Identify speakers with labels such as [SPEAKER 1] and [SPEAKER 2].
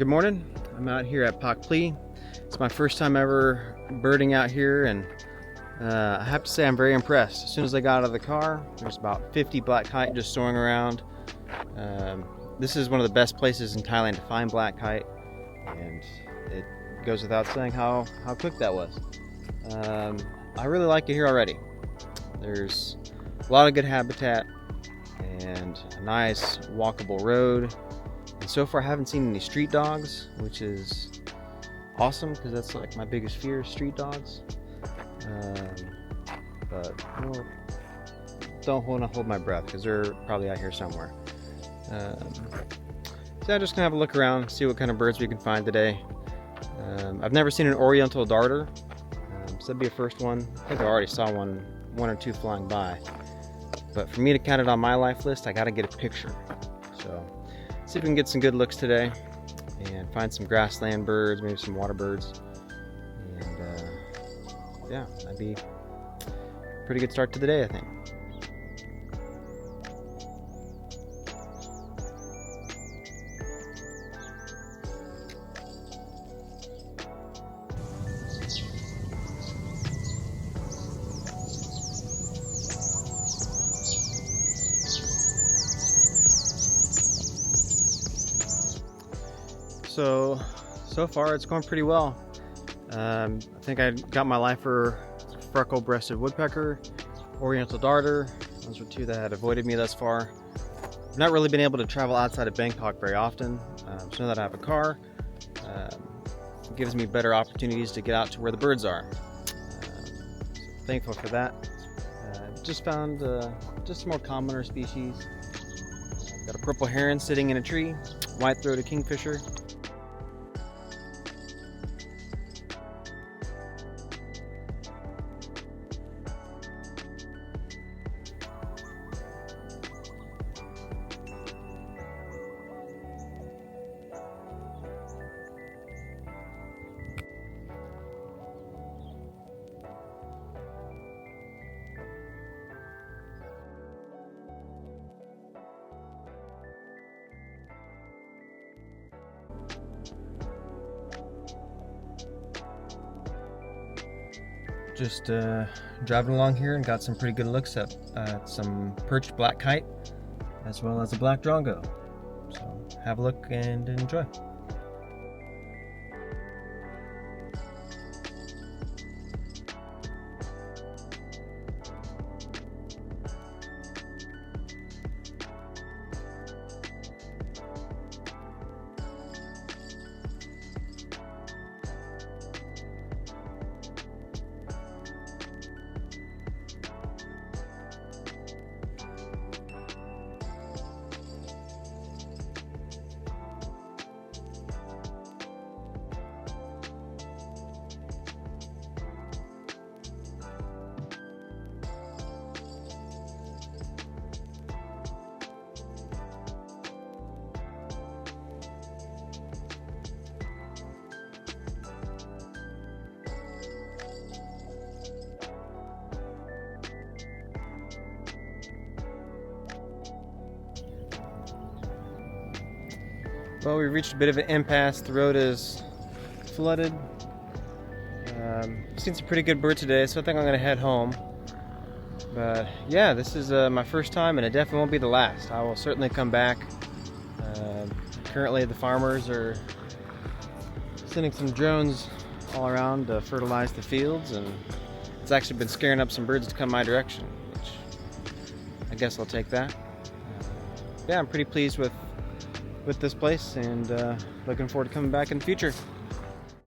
[SPEAKER 1] morning. I'm out here at Pak Phli. It's my first time ever birding out here, and I have to say I'm very impressed. As soon as I got out of the car, there's about 50 black kite just soaring around. This is one of the best places in Thailand to find black kite, and it goes without saying how quick that was. I really like it here already. There's a lot of good habitat and a nice walkable road. And so far I haven't seen any street dogs, which is awesome because that's like my biggest fear, street dogs. But don't want to hold my breath because they're probably out here somewhere. So I'm just gonna have a look around, see what kind of birds we can find today. I've never seen an oriental darter, so that'd be a first one. I think I already saw one or two flying by. But for me to count it on my life list, I gotta get a picture. So see if we can get some good looks today and find some grassland birds, maybe some water birds. And yeah, that'd be a pretty good start to the day, I think. So far it's going pretty well. I think I got my lifer freckle-breasted woodpecker, oriental darter. Those were two that had avoided me thus far. I've not really been able to travel outside of Bangkok very often, so now that I have a car, it gives me better opportunities to get out to where the birds are. So thankful for that. Just found just some more commoner species. Got a purple heron sitting in a tree, white-throated kingfisher. Just driving along here and got some pretty good looks at some perched black kite as well as a black drongo. So have a look and enjoy. Well, we've reached a bit of an impasse. The road is flooded. Seen some pretty good birds today, so I think I'm gonna head home. But yeah, this is my first time, and it definitely won't be the last. I will certainly come back. Currently, the farmers are sending some drones all around to fertilize the fields, and it's actually been scaring up some birds to come my direction, which I guess I'll take that. Yeah, I'm pretty pleased with this place, and looking forward to coming back in the future.